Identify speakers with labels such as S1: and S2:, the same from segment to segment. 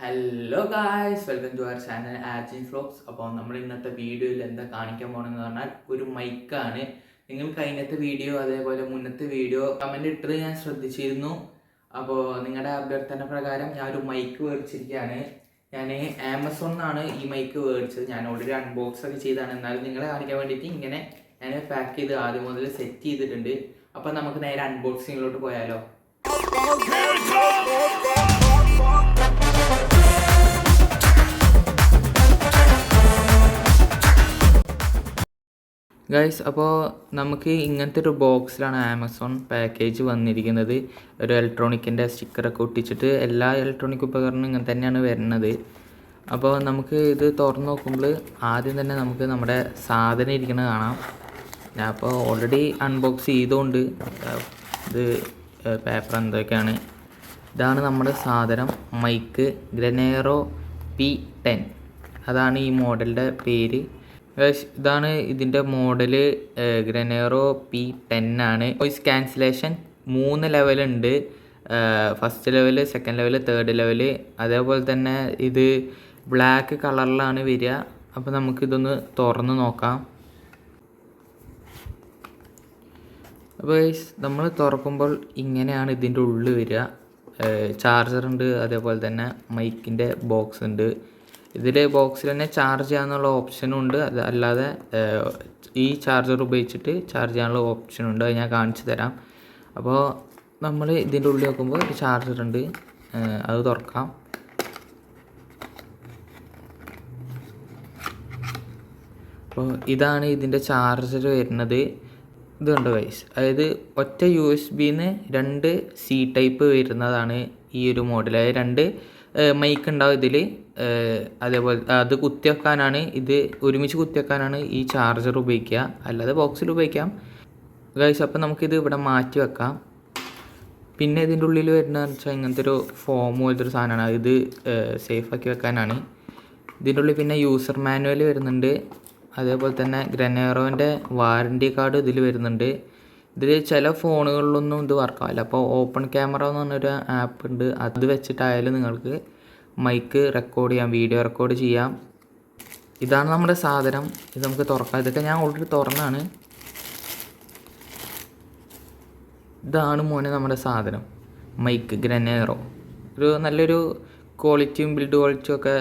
S1: Hello guys, welcome to our channel Ajin vlogs. അപ്പോൾ നമ്മൾ ഇന്നത്തെ വീഡിയോയിൽ എന്താ കാണിക്കാൻ പോകണമെന്ന് പറഞ്ഞാൽ ഒരു മൈക്കാണ്. നിങ്ങൾ കഴിഞ്ഞത്തെ വീഡിയോ അതേപോലെ മുന്നത്തെ വീഡിയോ കമൻ്റ് ഇട്ടത് ഞാൻ ശ്രദ്ധിച്ചിരുന്നു. അപ്പോൾ നിങ്ങളുടെ അഭ്യർത്ഥന പ്രകാരം ഞാൻ ഒരു മൈക്ക് മേടിച്ചിരിക്കുകയാണ്. ഞാൻ ആമസോണിനാണ് ഈ മൈക്ക് മേടിച്ചത്. ഞാൻ ഓൾറെഡി അൺബോക്സ് ഒക്കെ ചെയ്താണ്, എന്നാലും നിങ്ങളെ കാണിക്കാൻ വേണ്ടിയിട്ട് ഇങ്ങനെ ഞാൻ പാക്ക് ചെയ്ത് ആദ്യം മുതൽ സെറ്റ് ചെയ്തിട്ടുണ്ട്. അപ്പോൾ നമുക്ക് നേരെ അൺബോക്സിങ്ങിലോട്ട് പോയാലോ. ഗൈസ്, അപ്പോൾ നമുക്ക് ഇങ്ങനത്തെ ഒരു ബോക്സിലാണ് ആമസോൺ പാക്കേജ് വന്നിരിക്കുന്നത്. ഒരു ഇലക്ട്രോണിക്കിൻ്റെ സ്റ്റിക്കറൊക്കെ ഒട്ടിച്ചിട്ട് എല്ലാ ഇലക്ട്രോണിക് ഉപകരണവും ഇങ്ങനെ തന്നെയാണ് വരുന്നത്. അപ്പോൾ നമുക്ക് ഇത് തുറന്ന് നോക്കുമ്പോൾ ആദ്യം തന്നെ നമുക്ക് നമ്മുടെ സാധനം ഇരിക്കുന്നത് കാണാം. ഞാൻ അപ്പോൾ ഓൾറെഡി അൺബോക്സ് ചെയ്തുകൊണ്ട് ഇത് പേപ്പർ എന്തൊക്കെയാണ്. ഇതാണ് നമ്മുടെ സാധനം, മൈക്ക് ഗ്രനേറോ P10. അതാണ് ഈ മോഡലിൻ്റെ പേര്. ഇതാണ് ഇതിൻ്റെ മോഡല്, ഗ്രനേറോ P10 ആണ്. വോയിസ് ക്യാൻസലേഷൻ 3 ലെവലുണ്ട്. First level, second level, third level. അതേപോലെ തന്നെ ഇത് ബ്ലാക്ക് കളറിലാണ് വരിക. അപ്പോൾ നമുക്കിതൊന്ന് തുറന്ന് നോക്കാം. അപ്പോൾ നമ്മൾ തുറക്കുമ്പോൾ ഇങ്ങനെയാണ് ഇതിൻ്റെ ഉള്ളിൽ വരിക. ചാർജറുണ്ട്, അതേപോലെ തന്നെ മൈക്കിൻ്റെ ബോക്സ് ഉണ്ട്. ഇതിൽ ബോക്സിൽ തന്നെ ചാർജ് ചെയ്യാനുള്ള ഓപ്ഷനും ഉണ്ട്. അത് അല്ലാതെ ഈ ചാർജർ ഉപയോഗിച്ചിട്ട് ചാർജ് ചെയ്യാനുള്ള ഓപ്ഷനും ഉണ്ട്. അത് ഞാൻ കാണിച്ചു തരാം. അപ്പോൾ നമ്മൾ ഇതിൻ്റെ ഉള്ളിൽ നോക്കുമ്പോൾ ഒരു ചാർജർ ഉണ്ട്, അത് തുറക്കാം. അപ്പോൾ ഇതാണ് ഇതിൻ്റെ ചാർജർ വരുന്നത്. ഇതുണ്ട് ഗൈസ്, അതായത് ഒറ്റ USB-ന്ന് 2 C ടൈപ്പ് വരുന്നതാണ് ഈ ഒരു മോഡൽ. അതായത് 2 മൈക്ക് ഉണ്ടാവും ഇതിൽ. അതേപോലെ അത് കുത്തിവെക്കാനാണ്, ഇത് ഒരുമിച്ച് കുത്തിവെക്കാനാണ് ഈ ചാർജർ ഉപയോഗിക്കുക, അല്ലാതെ ബോക്സിൽ ഉപയോഗിക്കാം ഗൈസ്. അപ്പോൾ നമുക്കിത് ഇവിടെ മാറ്റി വെക്കാം. പിന്നെ ഇതിൻ്റെ ഉള്ളിൽ വരുന്നതെന്ന് വെച്ചാൽ ഇങ്ങനത്തെ ഒരു ഫോം പോലത്തെ ഒരു സാധനമാണ്. ഇത് സേഫാക്കി വെക്കാനാണ്. ഇതിൻ്റെ ഉള്ളിൽ പിന്നെ യൂസർ മാനുവൽ വരുന്നുണ്ട്. അതേപോലെ തന്നെ ഗ്രനേറോൻ്റെ വാറൻറ്റി കാർഡ് ഇതിൽ വരുന്നുണ്ട്. ഇതിൽ ചില ഫോണുകളിലൊന്നും ഇത് വർക്കാവില്ല. അപ്പോൾ ഓപ്പൺ ക്യാമറ എന്ന് പറഞ്ഞൊരു ആപ്പ് ഉണ്ട്, അത് വെച്ചിട്ടായാലും നിങ്ങൾക്ക് മൈക്ക് റെക്കോർഡ് ചെയ്യാം, വീഡിയോ റെക്കോർഡ് ചെയ്യാം. ഇതാണ് നമ്മുടെ സാധനം. ഇത് നമുക്ക് തുറക്കാം. ഇതൊക്കെ ഞാൻ ഓൾറെഡി തുറന്നാണ്. ഇതാണ് മോനെ നമ്മുടെ സാധനം, മൈക്ക് ഗ്രനേറോ. ഒരു നല്ലൊരു ക്വാളിറ്റിയും ബിൽഡ് ക്വാളിറ്റിയും ഒക്കെ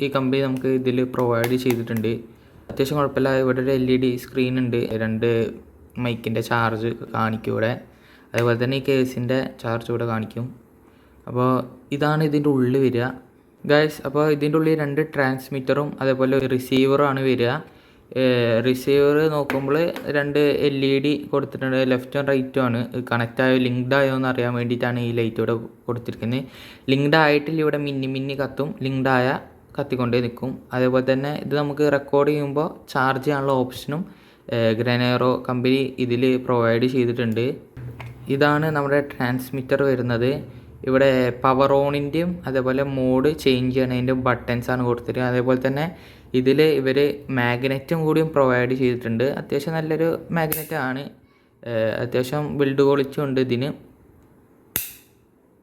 S1: ഈ കമ്പനി നമുക്ക് ഇതിൽ പ്രൊവൈഡ് ചെയ്തിട്ടുണ്ട്. അത്യാവശ്യം കുഴപ്പമില്ല. ഇവിടെ ഒരു LED സ്ക്രീൻ ഉണ്ട്, 2 മൈക്കിൻ്റെ ചാർജ് കാണിക്കും ഇവിടെ. അതേപോലെ തന്നെ ഈ കേസിൻ്റെ ചാർജ് ഇവിടെ കാണിക്കും. അപ്പോൾ ഇതാണ് ഇതിൻ്റെ ഉള്ളിൽ വരിക ഗൈസ്. അപ്പോൾ ഇതിൻ്റെ ഉള്ളിൽ 2 ട്രാൻസ്മിറ്ററും അതേപോലെ റിസീവറും ആണ് വരിക. റിസീവർ നോക്കുമ്പോൾ 2 LED കൊടുത്തിട്ടുണ്ട്, ലെഫ്റ്റും റൈറ്റും ആണ്. കണക്റ്റ് ആയോ ലിങ്ക്ഡ് ആയോ എന്ന് അറിയാൻ വേണ്ടിയിട്ടാണ് ഈ ലൈറ്റ് ഇവിടെ കൊടുത്തിരിക്കുന്നത്. ലിങ്ക്ഡ് ആയിട്ടില്ല, ഇവിടെ മിന്നി കത്തും. ലിങ്ക്ഡ് ആയ കത്തിക്കൊണ്ടേ നിൽക്കും. അതേപോലെ തന്നെ ഇത് നമുക്ക് റെക്കോർഡ് ചെയ്യുമ്പോൾ ചാർജ് ചെയ്യാനുള്ള ഓപ്ഷനും ഗ്രനേറോ കമ്പനി ഇതിൽ പ്രൊവൈഡ് ചെയ്തിട്ടുണ്ട്. ഇതാണ് നമ്മുടെ ട്രാൻസ്മിറ്റർ വരുന്നത്. ഇവിടെ പവർ ഓണിൻ്റെയും അതേപോലെ മോഡ് ചേഞ്ച് ചെയ്യണതിൻ്റെ ബട്ടൺസാണ് കൊടുത്തിട്ട്. അതേപോലെ തന്നെ ഇതിൽ ഇവർ മാഗ്നറ്റും കൂടിയും പ്രൊവൈഡ് ചെയ്തിട്ടുണ്ട്. അത്യാവശ്യം നല്ലൊരു മാഗ്നറ്റ് ആണ്, അത്യാവശ്യം ബിൽഡ് ക്വാളിറ്റി ഉണ്ട് ഇതിന്.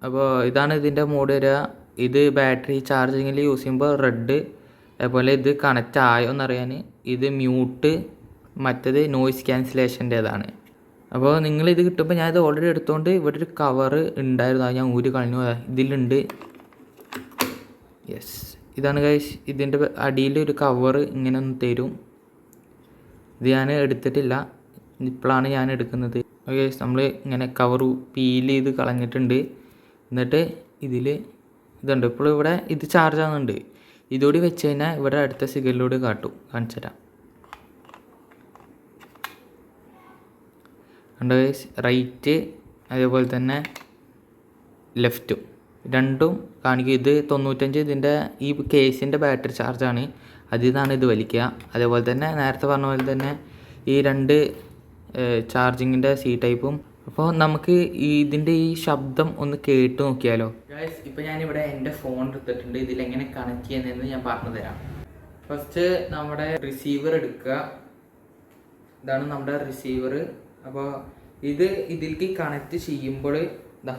S1: അപ്പോൾ ഇതാണ് ഇതിൻ്റെ മോഡ് വരിക. ഇത് ബാറ്ററി ചാർജിങ്ങിൽ യൂസ് ചെയ്യുമ്പോൾ റെഡ്. അതേപോലെ ഇത് കണക്റ്റ് ആയോ എന്നറിയാൻ ഇത് മ്യൂട്ട്, മറ്റേത് നോയിസ് ക്യാൻസലേഷൻ്റേതാണ്. അപ്പോൾ നിങ്ങളിത് കിട്ടുമ്പോൾ ഞാനിത് ഓൾറെഡി എടുത്തുകൊണ്ട് ഇവിടെ ഒരു കവറ് ഉണ്ടായിരുന്നു, അത് ഞാൻ ഊരി കളഞ്ഞു. ഇതിലുണ്ട്, യെസ്, ഇതാണ് ഗൈസ്. ഇതിൻ്റെ അടിയിൽ ഒരു കവറ് ഇങ്ങനെ ഒന്ന് തരും. ഇത് ഞാൻ എടുത്തിട്ടില്ല, ഇപ്പോഴാണ് ഞാൻ എടുക്കുന്നത്. ഗൈസ്, നമ്മൾ ഇങ്ങനെ കവർ പീൽ ചെയ്ത് കളഞ്ഞിട്ടുണ്ട്. എന്നിട്ട് ഇതിൽ ഇതുണ്ട്. ഇപ്പോൾ ഇവിടെ ഇത് ചാർജ് ആകുന്നുണ്ട്. ഇതുകൂടി വെച്ച് കഴിഞ്ഞാൽ ഇവിടെ അടുത്ത സിഗ്നലിലൂടെ കാണിച്ചു തരാം. കണ്ടോ ഗൈസ്, റൈറ്റ് അതേപോലെ തന്നെ ലെഫ്റ്റും രണ്ടും കാണിക്കും. ഇത് 95 ഇതിൻ്റെ ഈ കേസിൻ്റെ ബാറ്ററി ചാർജാണ്, അതിൽ നിന്നാണ് ഇത് വലിക്കുക. അതേപോലെ തന്നെ നേരത്തെ പറഞ്ഞ പോലെ തന്നെ ഈ 2 ചാർജിങ്ങിൻ്റെ C ടൈപ്പും. അപ്പോൾ നമുക്ക് ഇതിൻ്റെ ഈ ശബ്ദം ഒന്ന് കേട്ട് നോക്കിയാലോ ഗൈസ്. ഇപ്പോൾ ഞാനിവിടെ എൻ്റെ ഫോൺ എടുത്തിട്ടുണ്ട്. ഇതിലെങ്ങനെ കണക്ട് ചെയ്യുന്നതെന്ന് ഞാൻ പറഞ്ഞു തരാം. ഫസ്റ്റ് നമ്മുടെ റിസീവർ എടുക്കുക. ഇതാണ് നമ്മുടെ റിസീവർ. അപ്പോൾ ഇതിലേക്ക് കണക്ട് ചെയ്യുമ്പോൾ ഇതാ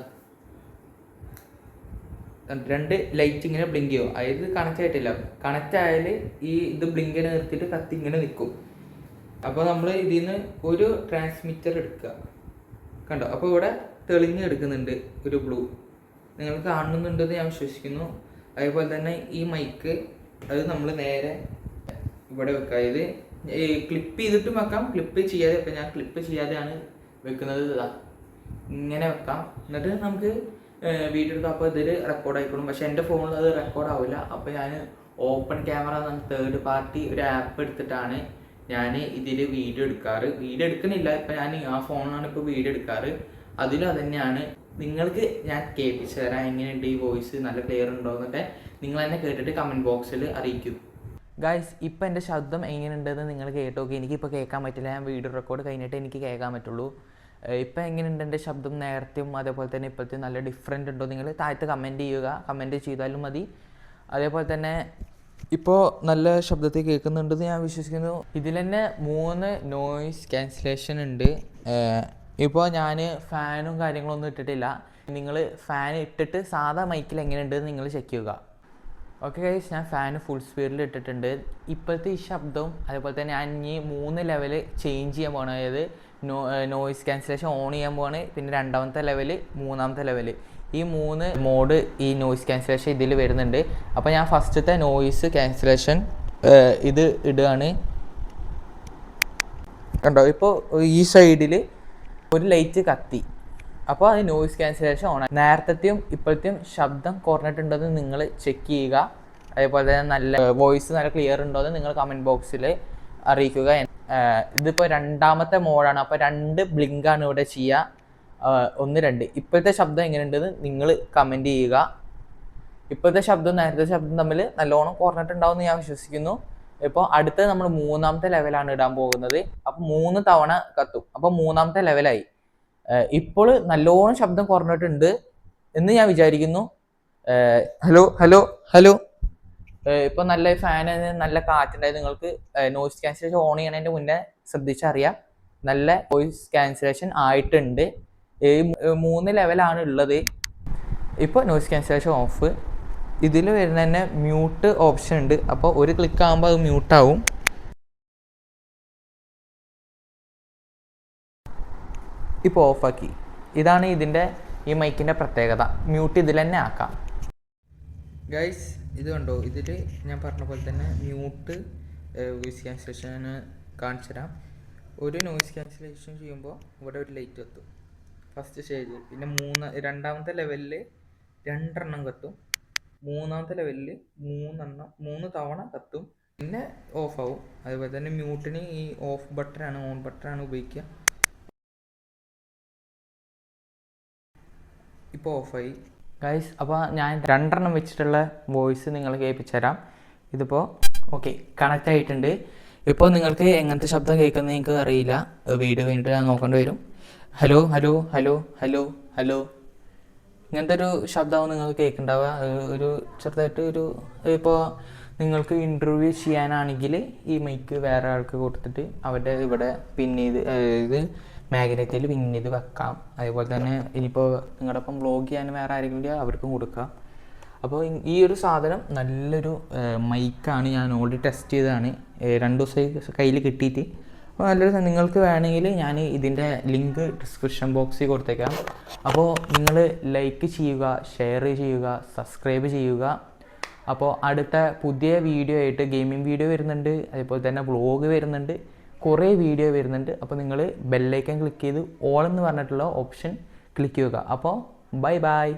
S1: 2 ലൈറ്റ് ഇങ്ങനെ ബ്ലിങ്ക് ചെയ്യും. അതായത് കണക്റ്റ് ആയിട്ടില്ല. കണക്റ്റ് ആയാൽ ഈ ഇത് ബ്ലിങ്കിനെ നിർത്തിയിട്ട് കത്തി ഇങ്ങനെ നിൽക്കും. അപ്പോൾ നമ്മൾ ഇതിൽ നിന്ന് ഒരു ട്രാൻസ്മിറ്റർ എടുക്കുക. കണ്ടോ? അപ്പോൾ ഇവിടെ തെളിഞ്ഞ് എടുക്കുന്നുണ്ട് ഒരു ബ്ലൂ. നിങ്ങൾ കാണുന്നുണ്ടെന്ന് ഞാൻ വിശ്വസിക്കുന്നു. അതേപോലെ തന്നെ ഈ മൈക്ക് അത് നമ്മൾ നേരെ ഇവിടെ വെക്കുക. അതായത് ക്ലിപ്പ് ചെയ്തിട്ടും വെക്കാം, ക്ലിപ്പ് ചെയ്യാതെ വെക്കാം. ഞാൻ ക്ലിപ്പ് ചെയ്യാതെയാണ് വെക്കുന്നത്. ഇങ്ങനെ വെക്കാം. എന്നിട്ട് നമുക്ക് വീഡിയോ എടുക്കാം. അപ്പോൾ ഇതിൽ റെക്കോർഡ് ആയിക്കോളും. പക്ഷേ എൻ്റെ ഫോണിൽ അത് റെക്കോർഡ് ആവില്ല. അപ്പോൾ ഞാൻ ഓപ്പൺ ക്യാമറ എന്ന തേർഡ് പാർട്ടി ഒരു ആപ്പ് എടുത്തിട്ടാണ് ഞാൻ ഇതിൽ വീഡിയോ എടുക്കാറ്. വീഡിയോ എടുക്കുന്നില്ല, ഇപ്പം ഞാൻ ആ ഫോണിലാണ് ഇപ്പോൾ വീഡിയോ എടുക്കാറ്. അതിലും അത് തന്നെയാണ്. നിങ്ങൾക്ക് ഞാൻ കേൾപ്പിച്ച് തരാം എങ്ങനെയുണ്ട് ഈ വോയിസ്, നല്ല ക്ലിയർ ഉണ്ടോ എന്നൊക്കെ നിങ്ങൾ തന്നെ കേട്ടിട്ട് കമൻറ്റ് ബോക്സിൽ അറിയിക്കും. ഗായ്സ്, ഇപ്പം എൻ്റെ ശബ്ദം എങ്ങനെയുണ്ടെന്ന് നിങ്ങൾ കേട്ടോക്കെ. എനിക്കിപ്പോൾ കേൾക്കാൻ പറ്റില്ല. ഞാൻ വീഡിയോ റെക്കോർഡ് കഴിഞ്ഞിട്ട് എനിക്ക് കേൾക്കാൻ പറ്റുള്ളൂ. ഇപ്പം എങ്ങനെയുണ്ട് എൻ്റെ ശബ്ദം? നേരത്തെയും അതേപോലെ തന്നെ ഇപ്പോഴത്തെയും നല്ല ഡിഫറെൻ്റ് ഉണ്ടോ? നിങ്ങൾ താഴത്ത് കമൻറ്റ് ചെയ്യുക. കമൻറ്റ് ചെയ്താലും മതി. അതേപോലെ തന്നെ ഇപ്പോൾ നല്ല ശബ്ദത്തിൽ കേൾക്കുന്നുണ്ടെന്ന് ഞാൻ വിശ്വസിക്കുന്നു. ഇതിൽ തന്നെ 3 നോയിസ് ക്യാൻസലേഷൻ ഉണ്ട്. ഇപ്പോൾ ഞാൻ ഫാനും കാര്യങ്ങളൊന്നും ഇട്ടിട്ടില്ല. നിങ്ങൾ ഫാൻ ഇട്ടിട്ട് സാധാ മൈക്കിൽ എങ്ങനെയുണ്ടെന്ന് നിങ്ങൾ ചെക്ക് ചെയ്യുക. ഓക്കെ ഗൈസ്, ഞാൻ ഫാൻ ഫുൾ സ്പീഡിൽ ഇട്ടിട്ടുണ്ട്. ഇപ്പോഴത്തെ ഈ ശബ്ദവും അതേപോലെ തന്നെ ഞാൻ ഈ 3 ലെവൽ ചേഞ്ച് ചെയ്യാൻ പോകണം. അതായത് നോയിസ് ക്യാൻസലേഷൻ ഓൺ ചെയ്യാൻ പോവാണ്. പിന്നെ 2ാമത്തെ ലെവൽ, 3ാമത്തെ ലെവൽ, ഈ 3 മോഡ് ഈ നോയിസ് ക്യാൻസലേഷൻ ഇതിൽ വരുന്നുണ്ട്. അപ്പോൾ ഞാൻ ഫസ്റ്റത്തെ നോയിസ് ക്യാൻസലേഷൻ ഇത് ഇടുകയാണ്. കണ്ടോ? ഇപ്പോൾ ഈ സൈഡിൽ ഒരു ലൈറ്റ് കത്തി. അപ്പോൾ അത് നോയിസ് ക്യാൻസലേഷൻ ഓൺ. നേരത്തെയും ഇപ്പോഴത്തെയും ശബ്ദം കുറഞ്ഞിട്ടുണ്ടെന്ന് നിങ്ങൾ ചെക്ക് ചെയ്യുക. അതേപോലെ തന്നെ നല്ല വോയിസ് നല്ല ക്ലിയർ ഉണ്ടോ എന്ന് നിങ്ങൾ കമൻറ്റ് ബോക്സിൽ അറിയിക്കുക. ഇതിപ്പോൾ 2ാമത്തെ മോഡാണ്. അപ്പോൾ 2 ബ്ലിങ്കാണ് ഇവിടെ ചെയ്യുക. 1, 2. ഇപ്പോഴത്തെ ശബ്ദം എങ്ങനെയുണ്ടെന്ന് നിങ്ങൾ കമൻറ്റ് ചെയ്യുക. ഇപ്പോഴത്തെ ശബ്ദവും നേരത്തെ ശബ്ദം തമ്മിൽ നല്ലോണം കുറഞ്ഞിട്ടുണ്ടാവുമെന്ന് ഞാൻ വിശ്വസിക്കുന്നു. ഇപ്പോൾ അടുത്തത് നമ്മൾ 3ാമത്തെ ലെവലാണ് ഇടാൻ പോകുന്നത്. അപ്പോൾ 3 തവണ കത്തും. അപ്പോൾ 3ാമത്തെ ലെവലായി. ഇപ്പോൾ നല്ലോണം ശബ്ദം കുറഞ്ഞിട്ടുണ്ട് എന്ന് ഞാൻ വിചാരിക്കുന്നു. Hello hello hello. ഇപ്പോൾ നല്ല ഫാന്, നല്ല കാറ്റുണ്ടായത്. നിങ്ങൾക്ക് നോയിസ് ക്യാൻസലേഷൻ ഓൺ ചെയ്യണതിൻ്റെ മുന്നേ ശ്രദ്ധിച്ചറിയാം. നല്ല വോയിസ് ക്യാൻസലേഷൻ ആയിട്ടുണ്ട്. 3 ലെവലാണ് ഉള്ളത്. ഇപ്പോൾ നോയിസ് ക്യാൻസലേഷൻ ഓഫ്. ഇതിൽ വരുന്ന തന്നെ മ്യൂട്ട് ഓപ്ഷൻ ഉണ്ട്. അപ്പോൾ ഒരു ക്ലിക്ക് ആകുമ്പോൾ അത് മ്യൂട്ടാവും. ഇപ്പോൾ ഓഫാക്കി. ഇതാണ് ഇതിൻ്റെ ഈ മൈക്കിൻ്റെ പ്രത്യേകത. മ്യൂട്ട് ഇതിൽ തന്നെ ആക്കാം. ഗൈസ്, ഇത് കണ്ടോ? ഇതിൽ ഞാൻ പറഞ്ഞ പോലെ തന്നെ മ്യൂട്ട് വോയിസ് ക്യാൻസലേഷൻ കാണിച്ചു തരാം. ഒരു നോയിസ് ക്യാൻസലേഷൻ ചെയ്യുമ്പോൾ ഇവിടെ ഒരു ലൈറ്റ് കത്തും ഫസ്റ്റ് സ്റ്റേജ്. പിന്നെ 2ാമത്തെ ലെവലിൽ 2 എണ്ണം കത്തും. 3ാമത്തെ ലെവലിൽ 3 തവണ കത്തും. പിന്നെ ഓഫാവും. അതുപോലെ തന്നെ മ്യൂട്ടിന് ഈ ഓഫ് ബട്ടനാണ്, ഓൺ ബട്ടനാണ് ഉപയോഗിക്കുക. ഇപ്പോൾ ഓഫായി ഗൈസ്. അപ്പോൾ ഞാൻ 2 എണ്ണം വെച്ചിട്ടുള്ള വോയിസ് നിങ്ങൾ കേൾപ്പിച്ചു തരാം. ഇതിപ്പോൾ ഓക്കെ കണക്റ്റ് ആയിട്ടുണ്ട്. ഇപ്പോൾ നിങ്ങൾക്ക് എങ്ങനത്തെ ശബ്ദം കേൾക്കുന്നത് നിങ്ങൾക്ക് അറിയില്ല. വീഡിയോ കഴിഞ്ഞിട്ട് ഞാൻ നോക്കേണ്ടി വരും. Hello hello hello hello hello, ഇങ്ങനത്തെ ഒരു ശബ്ദമാവും നിങ്ങൾ കേൾക്കുന്നുണ്ടാവുക. ഒരു ചെറുതായിട്ട് ഒരു ഇപ്പോൾ നിങ്ങൾക്ക് ഇൻ്റർവ്യൂ ചെയ്യാനാണെങ്കിൽ ഈ മൈക്ക് വേറെ ആൾക്ക് കൊടുത്തിട്ട് അവരുടെ ഇവിടെ പിൻ ചെയ്ത് ഇത് മാഗ്നറ്റിൽ പിൻ ചെയ്ത് വെക്കാം. അതേപോലെ തന്നെ ഇനിയിപ്പോൾ നിങ്ങളുടെ ഒപ്പം വ്ളോഗ് ചെയ്യാൻ വേറെ ആരെങ്കിലും അവർക്കും കൊടുക്കാം. അപ്പോൾ ഈ ഒരു സാധനം നല്ലൊരു മൈക്കാണ്. ഞാൻ ഓൾറെഡി ടെസ്റ്റ് ചെയ്തതാണ്. 2 ദിവസം കയ്യിൽ കിട്ടിയിട്ട്. അപ്പോൾ നല്ലൊരു, നിങ്ങൾക്ക് വേണമെങ്കിൽ ഞാൻ ഇതിൻ്റെ ലിങ്ക് ഡിസ്ക്രിപ്ഷൻ ബോക്സിൽ കൊടുത്തേക്കാം. അപ്പോൾ നിങ്ങൾ ലൈക്ക് ചെയ്യുക, ഷെയർ ചെയ്യുക, സബ്സ്ക്രൈബ് ചെയ്യുക. അപ്പോൾ അടുത്ത പുതിയ വീഡിയോ ആയിട്ട് ഗെയിമിംഗ് വീഡിയോ വരുന്നുണ്ട്. അതേപോലെ തന്നെ വ്ളോഗ് വരുന്നുണ്ട്. കുറേ വീഡിയോ വരുന്നുണ്ട്. അപ്പോൾ നിങ്ങൾ ബെല്ലൈക്കൻ ക്ലിക്ക് ചെയ്ത് ഓൾ എന്ന് പറഞ്ഞിട്ടുള്ള ഓപ്ഷൻ ക്ലിക്ക് ചെയ്യുക. അപ്പോൾ ബൈ ബൈ.